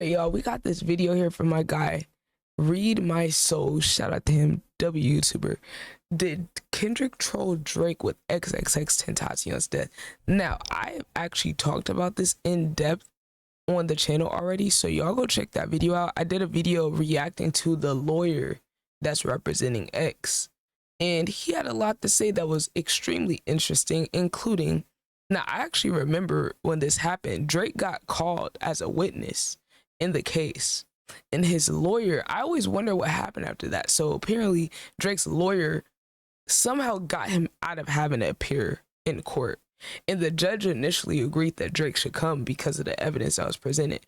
Hey, y'all, we got this video here from my guy, Read My Soul. Shout out to him, W YouTuber. Did Kendrick troll Drake with XXXTentacion's death? Now, I've actually talked about this in depth on the channel already, so y'all go check that video out. I did a video reacting to the lawyer that's representing X, and he had a lot to say that was extremely interesting, including, now I actually remember when this happened, Drake got called as a witness in the case, and his lawyer, I always wonder what happened after that. So apparently Drake's lawyer somehow got him out of having to appear in court, and the judge initially agreed that Drake should come because of the evidence that was presented.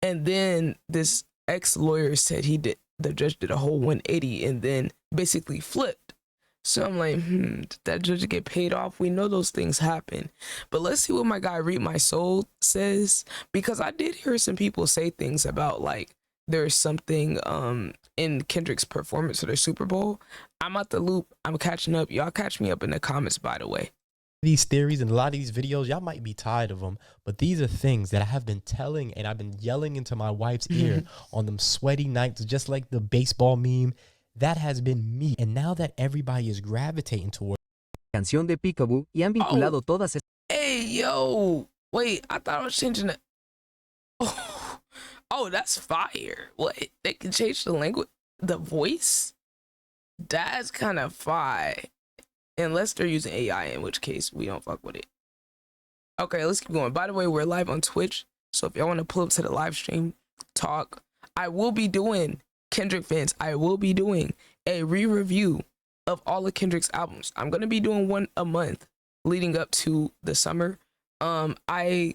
And then this ex-lawyer said the judge did a whole 180 and then basically flipped. So I'm like, did that judge get paid off? We know those things happen. But let's see what my guy Read My Soul says, because I did hear some people say things about like there's something in Kendrick's performance for the Super Bowl. I'm out the loop. I'm catching up. Y'all catch me up in the comments, by the way. These theories and a lot of these videos, y'all might be tired of them, but these are things that I have been telling and I've been yelling into my wife's ear on them sweaty nights, just like the baseball meme. That has been me. And now that everybody is gravitating towards Canción de Peekaboo y han vinculado todas. Hey, yo. Wait, I thought I was changing it. Oh, that's fire. What? They can change the language, the voice? That's kind of fire. Unless they're using AI, in which case we don't fuck with it. Okay, let's keep going. By the way, we're live on Twitch, so if y'all want to pull up to the live stream, talk. I will be doing, Kendrick fans, I will be doing a re-review of all of Kendrick's albums. I'm going to be doing one a month leading up to the summer. I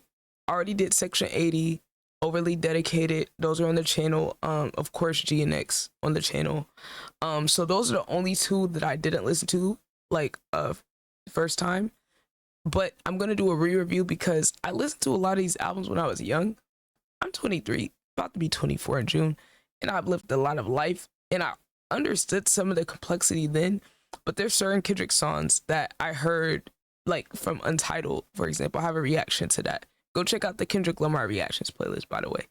already did Section 80, Overly Dedicated. Those are on the channel. Of course, G and X on the channel. So those are the only two that I didn't listen to like first time, but I'm gonna do a re-review because I listened to a lot of these albums when I was young. I'm 23, about to be 24 in June, and I've lived a lot of life and I understood some of the complexity then, but there's certain Kendrick songs that I heard like from Untitled, for example. I have a reaction to that. Go check out the Kendrick Lamar reactions playlist, by the way.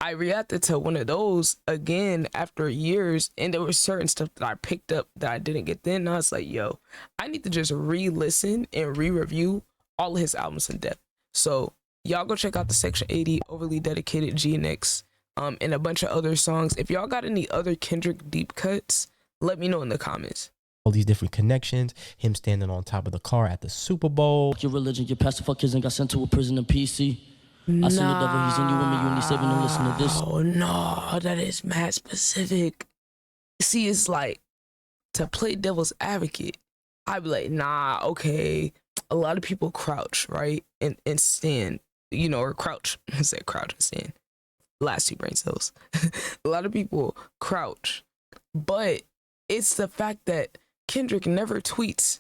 I reacted to one of those again after years, and there was certain stuff that I picked up that I didn't get then. And I was like, yo, I need to just re-listen and re-review all of his albums in depth. So y'all go check out the Section 80, Overly Dedicated, G and X, and a bunch of other songs. If y'all got any other Kendrick deep cuts, let me know in the comments. all these different connections, him standing on top of the car at the Super Bowl. Your religion, your pastor fuck kids and got sent to a prison in PC. I seen the devil, he's in you, women, you only saving and listen to this. Oh no, that is mad specific. See, it's like, to play devil's advocate, I'd be like, nah, okay. A lot of people crouch, right? And stand, you know, or crouch. I said crouch and stand. Last two brain cells. A lot of people crouch. But it's the fact that Kendrick never tweets.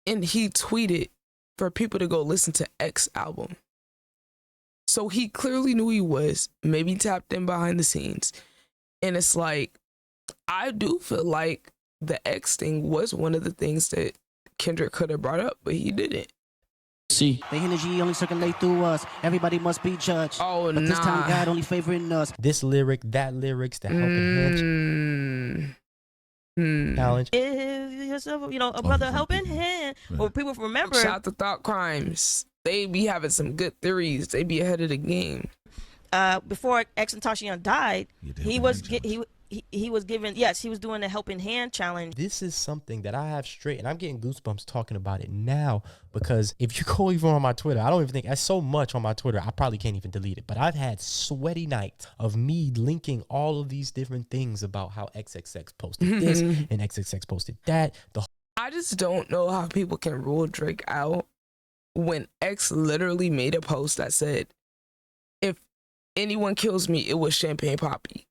And he tweeted for people to go listen to X album. So he clearly knew he was, maybe tapped in behind the scenes. And it's like, I do feel like the X thing was one of the things that Kendrick could have brought up, but he didn't. See, the energy only circulate through us. Everybody must be judged. Oh, but this time God only favoring us. This lyric, that lyrics, the helping hand challenge. Is you know, a brother helping hand, or people remember. Shout out to Thought Crimes. They be having some good theories. They be ahead of the game. Before XXXTentacion died, he was given, yes, he was doing the helping hand challenge. This is something that I have straight, and I'm getting goosebumps talking about it now, because if you go even on my Twitter, I don't even think that's so much on my Twitter, I probably can't even delete it, but I've had sweaty nights of me linking all of these different things about how XXX posted this and XXX posted that. I just don't know how people can rule Drake out when X literally made a post that said, if anyone kills me, it was Champagne Poppy.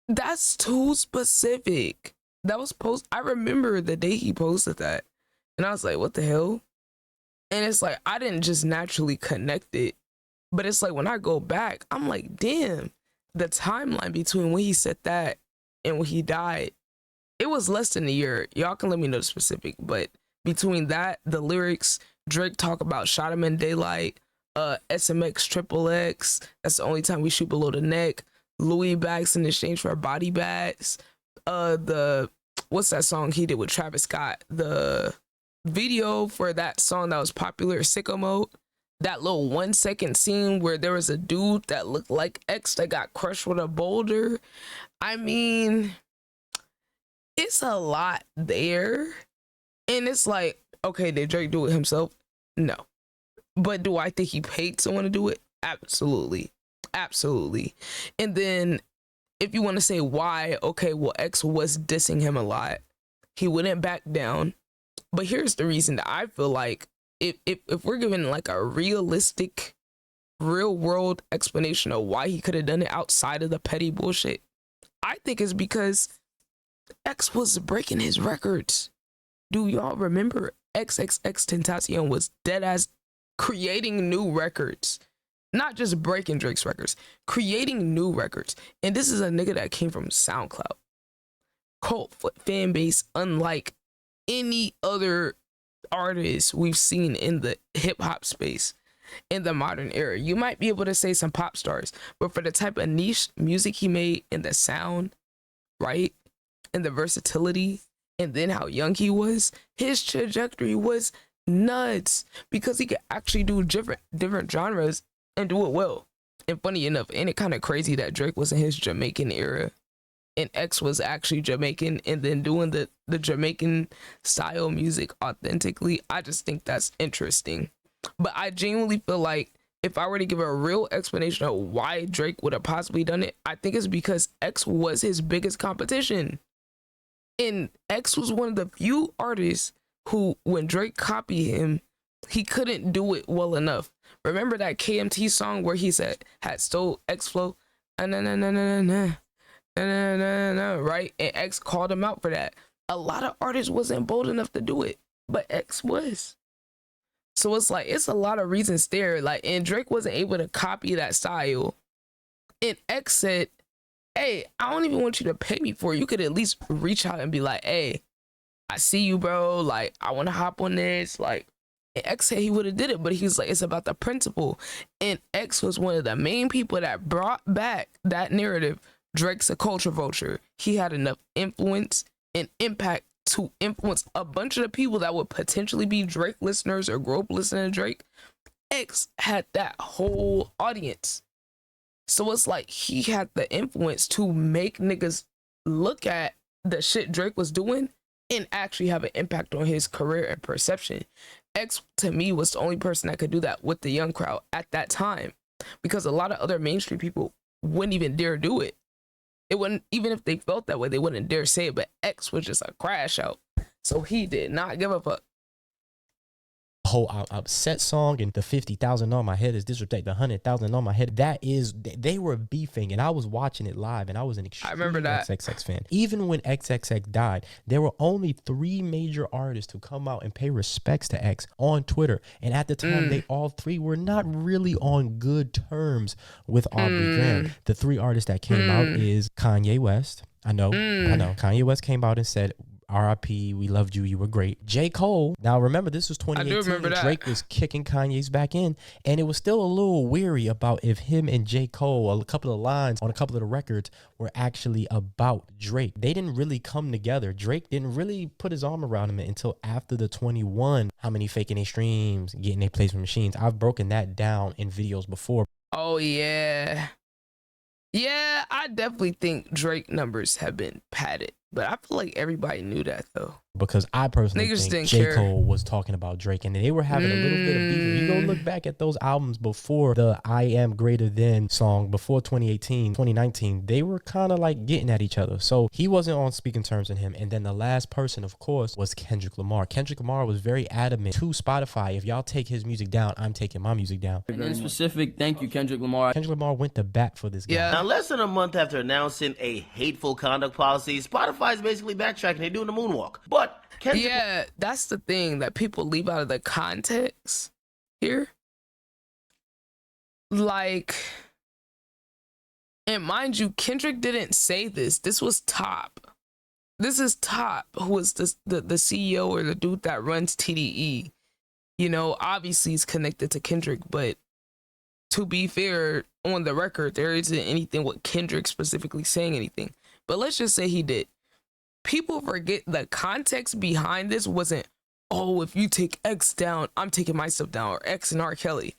That's too specific. That was I remember the day he posted that, and I was like, what the hell? And it's like, I didn't just naturally connect it, but it's like when I go back, I'm like, damn, the timeline between when he said that and when he died, it was less than a year. Y'all can let me know the specific, but between that, the lyrics, Drake talk about shot him in daylight, SMX Triple X. That's the only time we shoot below the neck. Louis bags in exchange for body bags. What's that song he did with Travis Scott? The video for that song that was popular, Sicko Mode. That little 1 second scene where there was a dude that looked like X that got crushed with a boulder. I mean, it's a lot there. And it's like, okay, did Drake do it himself? No. But do I think he paid someone to do it? Absolutely. Absolutely. And then if you want to say why, okay, well, X was dissing him a lot. He wouldn't back down. But here's the reason that I feel like if we're given like a realistic, real world explanation of why he could have done it outside of the petty bullshit, I think it's because X was breaking his records. Do y'all remember XXXTentacion was dead ass creating new records? Not just breaking Drake's records, creating new records. And this is a nigga that came from SoundCloud. Cult fan base unlike any other artist we've seen in the hip hop space in the modern era. You might be able to say some pop stars, but for the type of niche music he made and the sound, right? And the versatility, and then how young he was, his trajectory was nuts because he could actually do different genres and do it well. And funny enough, ain't it kind of crazy that Drake was in his Jamaican era and X was actually Jamaican and then doing the Jamaican style music authentically? I just think that's interesting. But I genuinely feel like if I were to give a real explanation of why Drake would have possibly done it, I think it's because X was his biggest competition. And X was one of the few artists who, when Drake copied him, he couldn't do it well enough. Remember that KMT song where he said, had stole X flow? Right? And X called him out for that. A lot of artists wasn't bold enough to do it, but X was. So it's like, it's a lot of reasons there. Like, and Drake wasn't able to copy that style. And X said, hey, I don't even want you to pay me for it. You could at least reach out and be like, hey, I see you, bro. Like, I want to hop on this. Like, and X said he would have did it, but he's like, it's about the principle. And X was one of the main people that brought back that narrative. Drake's a culture vulture. He had enough influence and impact to influence a bunch of the people that would potentially be Drake listeners or grow up listening to Drake. X had that whole audience. So it's like he had the influence to make niggas look at the shit Drake was doing and actually have an impact on his career and perception. X, to me, was the only person that could do that with the young crowd at that time, because a lot of other mainstream people wouldn't even dare do it. It wouldn't, even if they felt that way, they wouldn't dare say it, but X was just a crash out. So he did not give a fuck. Whole upset song and the 50,000 on my head is disrespect, the 100,000 on my head, that is, they were beefing, and I was watching it live, and I was an extreme XXX fan. Even when XXX died, there were only 3 major artists to come out and pay respects to X on Twitter, and at the time they all 3 were not really on good terms with Aubrey Graham. The 3 artists that came out is Kanye West. I know Kanye West came out and said, R.I.P. We loved you. You were great. J. Cole. Now remember, this was 2018. I do remember that. Drake was kicking Kanye's back in, and it was still a little weary about if him and J. Cole, a couple of lines on a couple of the records, were actually about Drake. They didn't really come together. Drake didn't really put his arm around him until after the 21. How many faking their streams, getting their placement machines. I've broken that down in videos before. Oh yeah. Yeah, I definitely think Drake numbers have been padded, but I feel like everybody knew that though. Because I personally think J. Cole was talking about Drake, and they were having a little bit of beef. You go look back at those albums before the I Am Greater Than song, before 2018, 2019, they were kind of like getting at each other. So he wasn't on speaking terms with him. And then the last person, of course, was Kendrick Lamar. Kendrick Lamar was very adamant to Spotify, if y'all take his music down, I'm taking my music down. In specific, thank you, Kendrick Lamar. Kendrick Lamar went to bat for this guy. Yeah. Now, less than a month after announcing a hateful conduct policy, Spotify is basically backtracking. They're doing the moonwalk. But yeah, that's the thing that people leave out of the context here. Like, and mind you, Kendrick didn't say this. This was Top. This is Top, who is the CEO or the dude that runs TDE. You know, obviously he's connected to Kendrick, but to be fair, on the record, there isn't anything with Kendrick specifically saying anything. But let's just say he did. People forget the context behind this wasn't, oh, if you take X down, I'm taking myself down, or X and R. Kelly.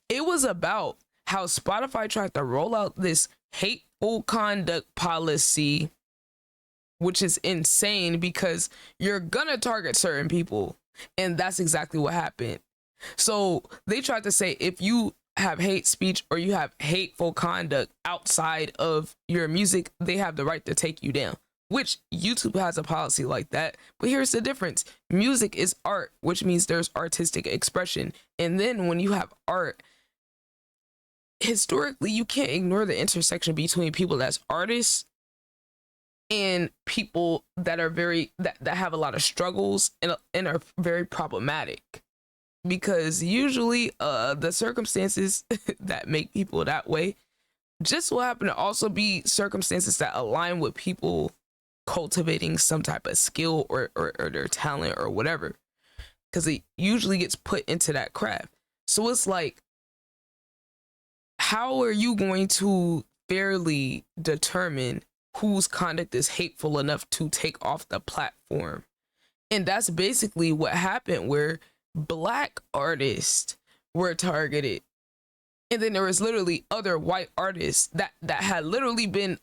It was about how Spotify tried to roll out this hateful conduct policy, which is insane because you're gonna target certain people. And that's exactly what happened. So they tried to say, if you have hate speech or you have hateful conduct outside of your music, they have the right to take you down, which YouTube has a policy like that. But here's the difference. Music is art, which means there's artistic expression. And then when you have art, historically, you can't ignore the intersection between people that's artists and people that are that have a lot of struggles and are very problematic. Because usually the circumstances that make people that way just will happen to also be circumstances that align with people cultivating some type of skill or their talent or whatever. Because it usually gets put into that craft. So it's like, how are you going to fairly determine whose conduct is hateful enough to take off the platform? And that's basically what happened, where Black artists were targeted, and then there was literally other white artists that had literally been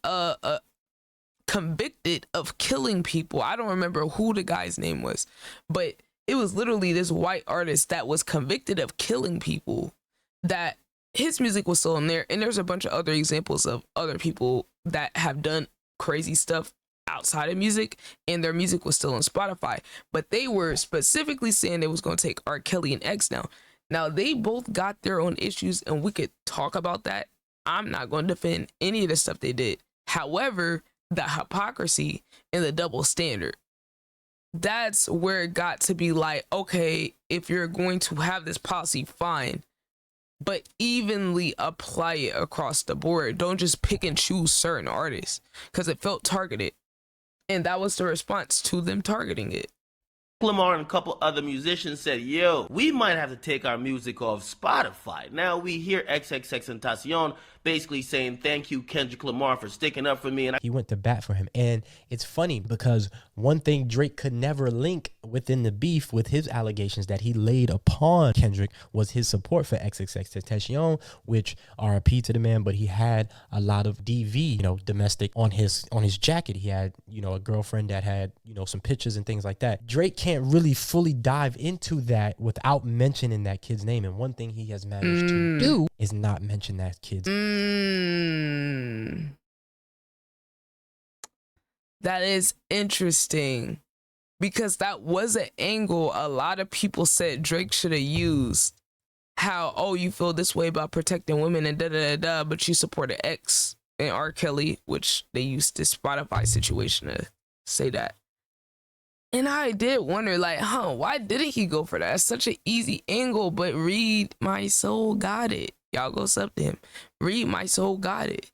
convicted of killing people. I don't remember who the guy's name was, but it was literally this white artist that was convicted of killing people, that his music was still in there. And there's a bunch of other examples of other people that have done crazy stuff outside of music and their music was still on Spotify, but they were specifically saying they was going to take R. Kelly and X down. Now they both got their own issues and we could talk about that. I'm not going to defend any of the stuff they did. However, the hypocrisy and the double standard, that's where it got to be like, okay, if you're going to have this policy, fine, but evenly apply it across the board. Don't just pick and choose certain artists, because it felt targeted. And that was the response to them targeting it. Lamar and a couple other musicians said, yo, we might have to take our music off Spotify. Now we hear XXXTentacion basically saying, thank you, Kendrick Lamar, for sticking up for me. And he went to bat for him. And it's funny because one thing Drake could never link within the beef with his allegations that he laid upon Kendrick was his support for XXXTentacion, which RIP to the man, but he had a lot of DV, domestic on his jacket. He had, a girlfriend that had, some pictures and things like that. Drake can't really fully dive into that without mentioning that kid's name. And one thing he has managed to do is not mention that kid's That is interesting, because that was an angle a lot of people said Drake should have used. How, oh, you feel this way about protecting women and da-da-da-da, but you supported X and R. Kelly, which they used this Spotify situation to say that. And I did wonder, like, why didn't he go for that? It's such an easy angle, but Read My Soul got it. Y'all go sub to him. Read My Soul got it.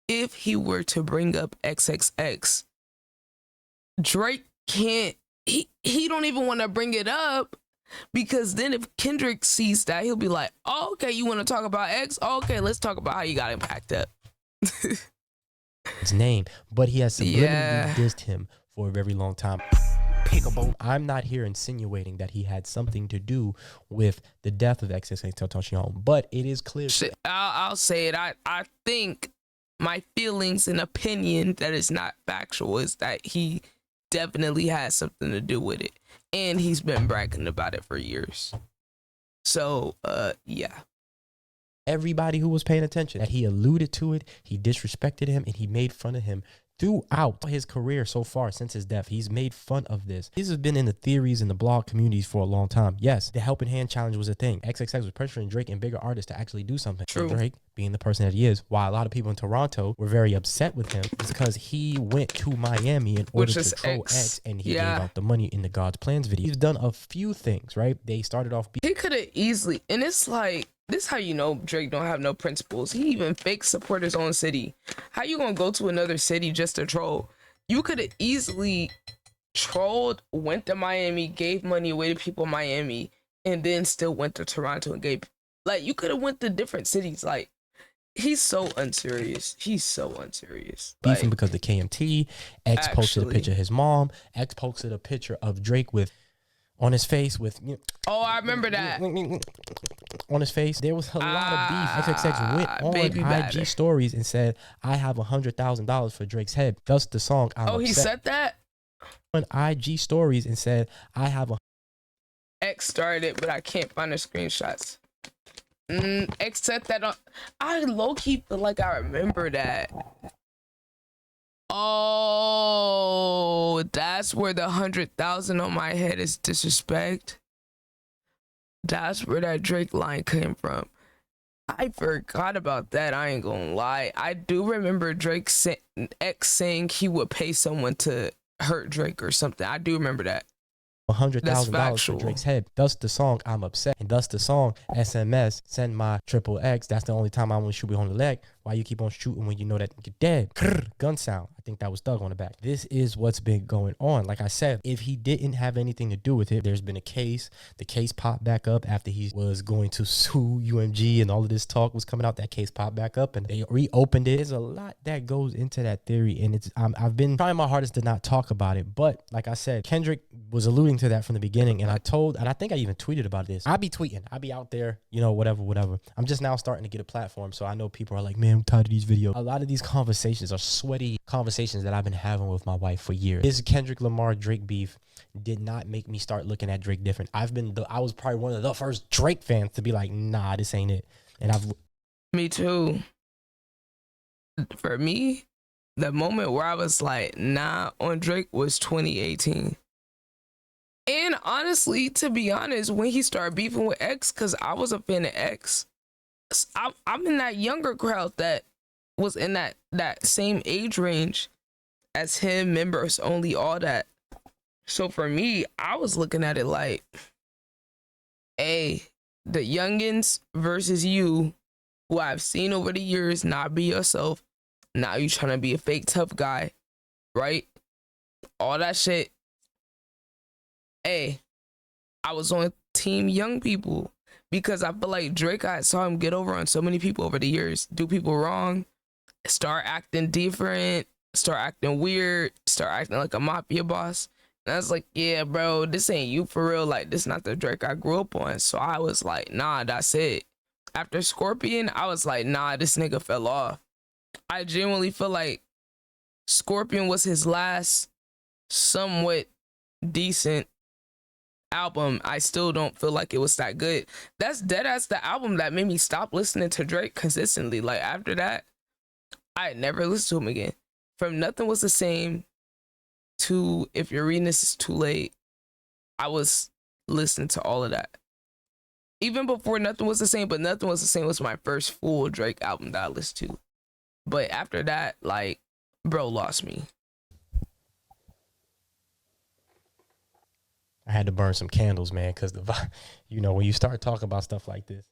If he were to bring up XXX, Drake can't, he don't even want to bring it up, because then if Kendrick sees that, he'll be like, oh, okay, you want to talk about X? Oh, okay, let's talk about how you got him packed up. his name, but he has subliminally dissed him for a very long time. I'm not here insinuating that he had something to do with the death of XXXTentacion, but it is clear. I'll say it. I think my feelings and opinion that is not factual is that he definitely has something to do with it, and he's been bragging about it for years. So, yeah. Everybody who was paying attention, that he alluded to it, he disrespected him, and he made fun of him throughout his career so far since his death. He's made fun of this. This has been in the theories and the blog communities for a long time. Yes, the helping hand challenge was a thing. XXX was pressuring Drake and bigger artists to actually do something. True. And Drake, being the person that he is, why a lot of people in Toronto were very upset with him, is because he went to Miami in order to troll X, and he gave out the money in the God's Plans video. He's done a few things, right? They started off. He could have easily, and it's like, this is how you know Drake don't have no principles. He even fake support his own city. How you gonna go to another city just to troll? You could have easily trolled, went to Miami, gave money away to people in Miami, and then still went to Toronto and gave Like, you could have went to different cities. Like, he's so unserious. He's so unserious. Beefing Like, because the KMT. X posted a actually. picture of his mom. X posted a picture of Drake with on his face with oh, I remember that. on his face. There was a lot of beef. XXX went Baby on batter. IG stories and said, "I have $100,000 for Drake's head." Thus the song. I'm Oh, he upset. said that? On IG stories and said, "I have a." X started it, but I can't find the screenshots. X said that on. I low key feel like I remember that. Oh, that's where the 100,000 on my head is disrespect. That's where that Drake line came from. I forgot about that. I ain't gonna lie. I do remember X saying he would pay someone to hurt Drake or something. I do remember that. $100,000 for Drake's head. Thus the song I'm upset. And thus the song SMS send my triple X. That's the only time I want to shoot on the leg. Why you keep on shooting when you know that you're dead? Gun sound. I think that was Thug on the back. This is what's been going on. Like I said, if he didn't have anything to do with it, there's been a case. The case popped back up after he was going to sue UMG and all of this talk was coming out. That case popped back up and they reopened it. There's a lot that goes into that theory, and it's I've been trying my hardest to not talk about it, but like I said, Kendrick was alluding to that from the beginning, and I think I even tweeted about this. I be tweeting. I be out there, whatever. I'm just now starting to get a platform, so I know people are like, man, I'm tired of these videos. A lot of these conversations are sweaty conversations that I've been having with my wife for years. This Kendrick Lamar Drake beef did not make me start looking at Drake different. I was probably one of the first Drake fans to be like, nah, this ain't it. And Me too. For me, the moment where I was like, nah, on Drake was 2018. And honestly, to be honest, when he started beefing with X, because I was a fan of X, I'm in that younger crowd that was in that same age range as him, members only, all that. So for me, I was looking at it like, hey, the youngins versus you, who I've seen over the years not be yourself. Now you trying to be a fake tough guy, right? All that shit. Hey, I was on team young people because I feel like Drake, I saw him get over on so many people over the years, do people wrong, start acting different, start acting weird, start acting like a mafia boss. And I was like, yeah, bro, this ain't you for real. Like, this not the Drake I grew up on. So I was like, nah, that's it. After Scorpion, I was like, nah, this nigga fell off. I genuinely feel like Scorpion was his last somewhat decent album. I still don't feel like it was that good. That's deadass the album that made me stop listening to Drake consistently. Like, after that, I never listened to him again. From Nothing Was the Same to If You're Reading This Is Too Late, I was listening to all of that. Even before Nothing Was the Same, but Nothing Was the Same was my first full Drake album that I listened to. But after that, like, bro lost me. I had to burn some candles, man, because when you start talking about stuff like this,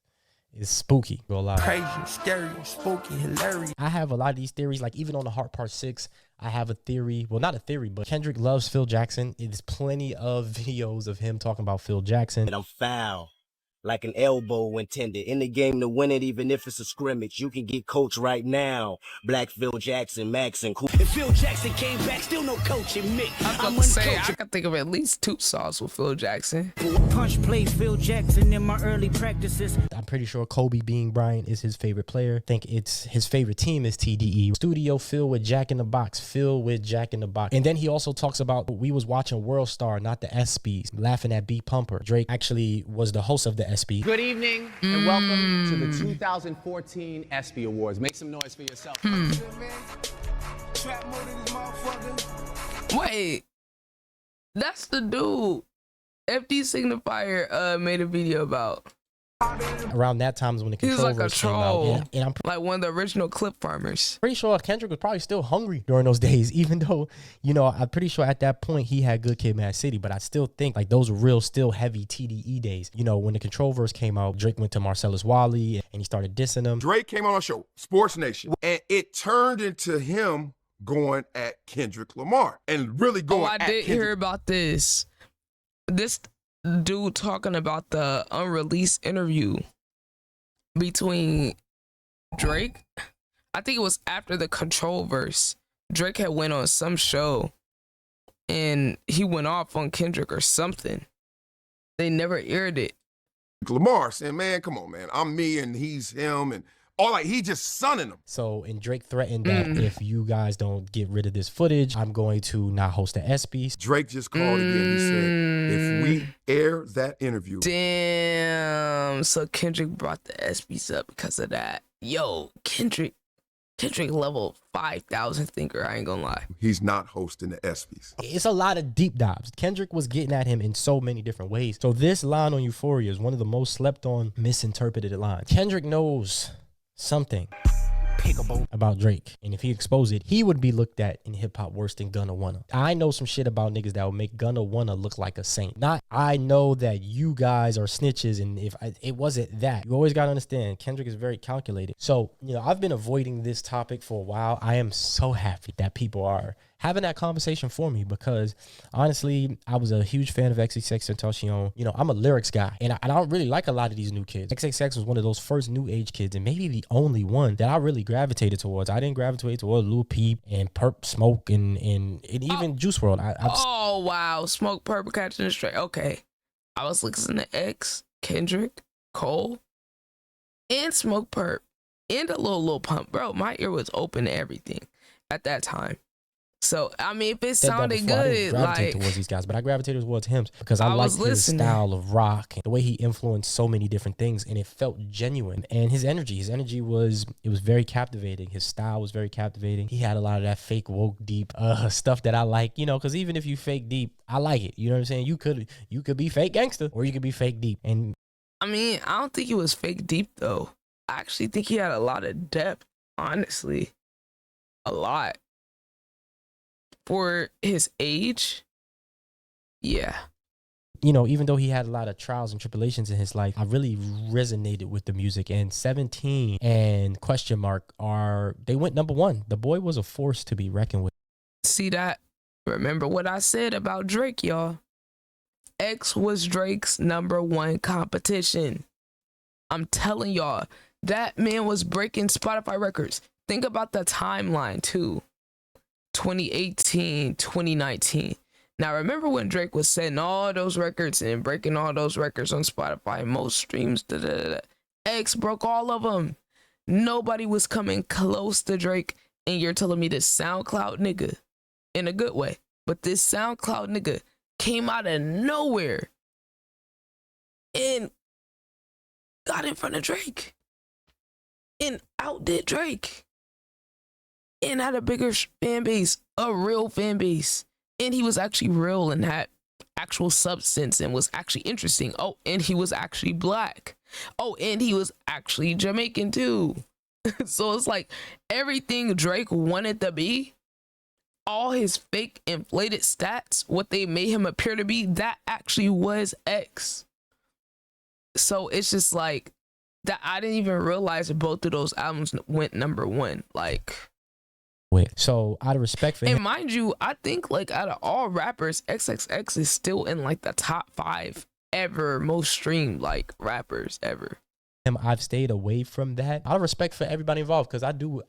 it's spooky. Go live. Crazy, scary, spooky, hilarious. I have a lot of these theories, like even on the Heart Part 6, I have a theory. Well, not a theory, but Kendrick loves Phil Jackson. There's plenty of videos of him talking about Phil Jackson. And I'm foul. Like an elbow intended. In the game to win it, even if it's a scrimmage. You can get coach right now. Black Phil Jackson, Max and Cool. If Phil Jackson came back, still no coaching Mick. I was gonna say, I could think of at least 2 songs with Phil Jackson. Punch played Phil Jackson in my early practices. I'm pretty sure Kobe Bean Bryant is his favorite player. I think it's his favorite team is TDE. Studio filled with Jack in the Box. Filled with Jack in the Box. And then he also talks about, we was watching World Star, not the ESPYs, laughing at B Pumper. Drake actually was the host of the ESPY. Good evening and welcome to the 2014 ESPY Awards. Make some noise for yourself. Wait, that's the dude FD Signifier made a video about. Around that time is when the He was like a Controllers came out. troll. Yeah, and I'm Like one of the original clip farmers. pretty sure Kendrick was probably still hungry during those days, even though, I'm pretty sure at that point he had Good Kid, Mad City, but I still think like those were real, still heavy TDE days. When the Controllers came out, Drake went to Marcellus Wiley and he started dissing him. Drake came on our show, Sports Nation, and it turned into him going at Kendrick Lamar and really going I at did Kendrick. hear about this. This dude talking about the unreleased interview between Drake. I think it was after the Control verse. Drake had went on some show and he went off on Kendrick or something. They never aired it. Lamar saying, man, come on, man. I'm me and he's him and all like he just sunning him. So, and Drake threatened that if you guys don't get rid of this footage, I'm going to not host the ESPYs. Drake just called again. He said, if we air that interview. Damn. So Kendrick brought the ESPYs up because of that. Yo, Kendrick level 5,000 thinker. I ain't gonna lie. He's not hosting the ESPYs. It's a lot of deep dives. Kendrick was getting at him in so many different ways. So this line on Euphoria is one of the most slept on, misinterpreted lines. Kendrick knows something about Drake, and if he exposed it, he would be looked at in hip-hop worse than Gunna Wanna. I know some shit about niggas that would make Gunna Wanna look like a saint. Not, I know that you guys are snitches, and if it wasn't that. You always gotta understand, Kendrick is very calculated. So, you know, I've been avoiding this topic for a while. I am so happy that people are having that conversation for me, because honestly, I was a huge fan of XXXTentacion. You know, I'm a lyrics guy, and I don't really like a lot of these new kids. XXX was one of those first new age kids, and maybe the only one that I really gravitated towards. I didn't gravitate towards Lil Peep and Perp Smoke and even Juice WRLD. Oh wow, Smoke, Purple, Catching the Stray. Okay, I was listening to X, Kendrick, Cole, and Smoke Perp, and a Lil Pump. Bro, my ear was open to everything at that time. So, I mean, if it sounded good, I didn't gravitate like, towards these guys, but I gravitated towards him because I liked his style of rock and the way he influenced so many different things, and it felt genuine. And his energy was very captivating. His style was very captivating. He had a lot of that fake woke deep stuff that I like, you know, because even if you fake deep, I like it. You know what I'm saying? You could be fake gangster or you could be fake deep. And I mean, I don't think he was fake deep though. I actually think he had a lot of depth, honestly. A lot. For his age, yeah. You know, even though he had a lot of trials and tribulations in his life, I really resonated with the music. And 17 and Question Mark they went #1. The boy was a force to be reckoned with. See that? Remember what I said about Drake, y'all. X was Drake's #1 competition. I'm telling y'all, that man was breaking Spotify records. Think about the timeline too. 2018, 2019. Now remember when Drake was setting all those records and breaking all those records on Spotify, most streams, X broke all of them. Nobody was coming close to Drake, and you're telling me this SoundCloud nigga, in a good way, but this SoundCloud nigga came out of nowhere and got in front of Drake and outdid Drake. And had a bigger fan base, a real fan base. And he was actually real and had actual substance and was actually interesting. Oh, and he was actually black. Oh, and he was actually Jamaican too. So it's like everything Drake wanted to be, all his fake inflated stats, what they made him appear to be, that actually was X. So it's just like that. I didn't even realize that both of those albums went #1. Like, so out of respect for him, and mind you, I think like out of all rappers, XXX is still in like the top 5 ever most streamed like rappers ever. I've stayed away from that out of respect for everybody involved, because I do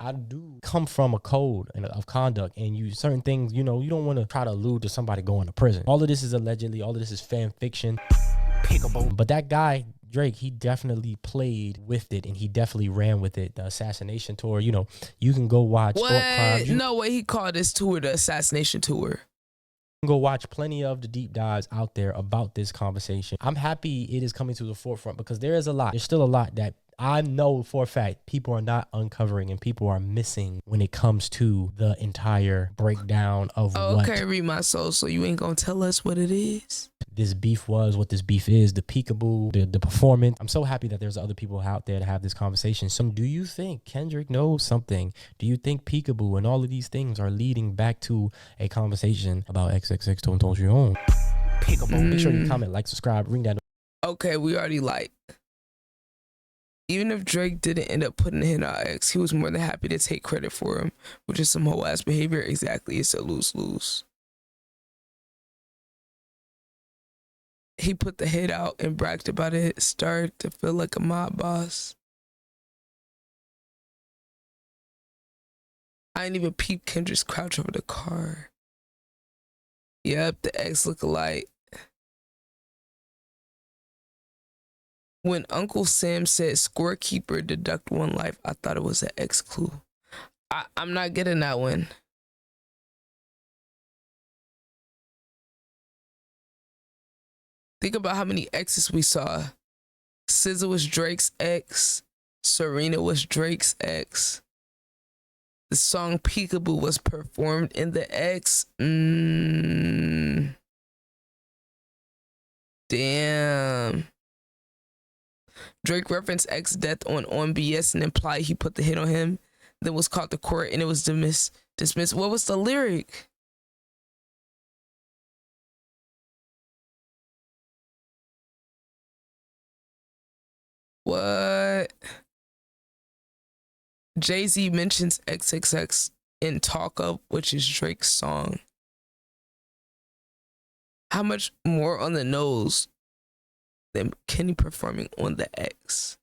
come from a code of conduct, and certain things, you know, you don't want to try to allude to somebody going to prison. All of this is allegedly, all of this is fan fiction. But that guy Drake, he definitely played with it, and he definitely ran with it. The assassination tour, you know, you can go watch what? Thought Crimes. No way he called this tour the assassination tour. You can go watch plenty of the deep dives out there about this conversation. I'm happy it is coming to the forefront, because there is a lot. There's still a lot that I know for a fact people are not uncovering and people are missing when it comes to the entire breakdown of okay, read my soul. So you ain't gonna tell us what it is? This beef was, what this beef is, the peekaboo, the performance. I'm so happy that there's other people out there to have this conversation. So do you think Kendrick knows something? Do you think peekaboo and all of these things are leading back to a conversation about XXXTentacion? Peekaboo. Make sure you comment, like, subscribe, ring that. Okay, we already like. Even if Drake didn't end up putting a hit on X, he was more than happy to take credit for him, which is some whole ass behavior. Exactly, it's a lose-lose. He put the hit out and bragged about it, started to feel like a mob boss. I didn't even peep Kendrick's crouch over the car. Yep, the ex look alike. When Uncle Sam said scorekeeper deduct 1 life, I thought it was an X clue. I'm not getting that one. Think about how many exes we saw. SZA was Drake's ex. Serena was Drake's ex. The song Peekaboo was performed in the X. Damn. Drake referenced X death on BS and implied he put the hit on him, then was called to court and it was dismissed. What was the lyric? What? Jay-Z mentions XXX in Talk Up, which is Drake's song. How much more on the nose than Kenny performing on the X?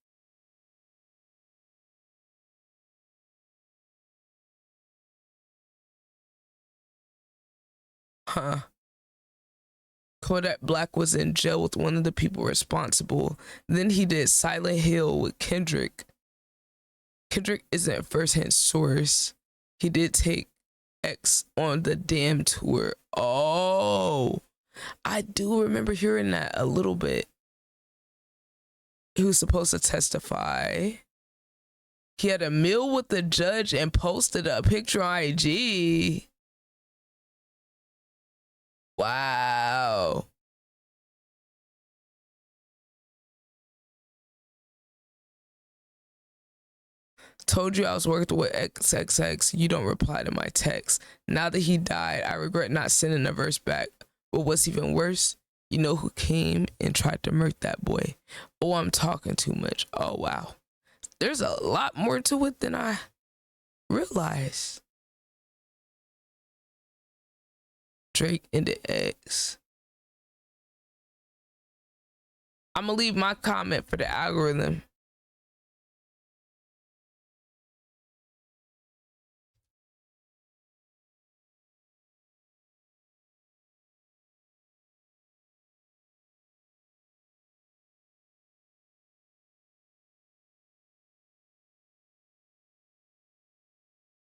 Huh. Kodak Black was in jail with one of the people responsible. Then he did Silent Hill with Kendrick. Kendrick isn't a first-hand source. He did take X on the damn tour. Oh, I do remember hearing that a little bit. He was supposed to testify. He had a meal with the judge and posted a picture on IG. Wow. Told you I was working with XXX. You don't reply to my text. Now that he died, I regret not sending the verse back. But what's even worse, you know who came and tried to murk that boy. Oh, I'm talking too much. Oh, wow. There's a lot more to it than I realized. Drake and the X. I'm gonna leave my comment for the algorithm.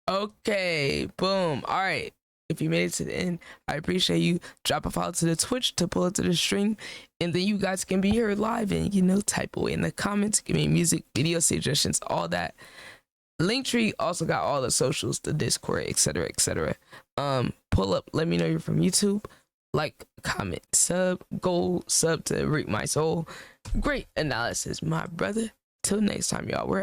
Okay, boom. All right. If you made it to the end, I appreciate you. Drop a follow to the Twitch to pull it to the stream. And then you guys can be here live and, you know, type away in the comments. Give me music, video suggestions, all that. Linktree also got all the socials, the Discord, etc., etc. Pull up, let me know you're from YouTube. Like, comment, sub, go sub to Reap My Soul. Great analysis, my brother. Till next time, y'all. We're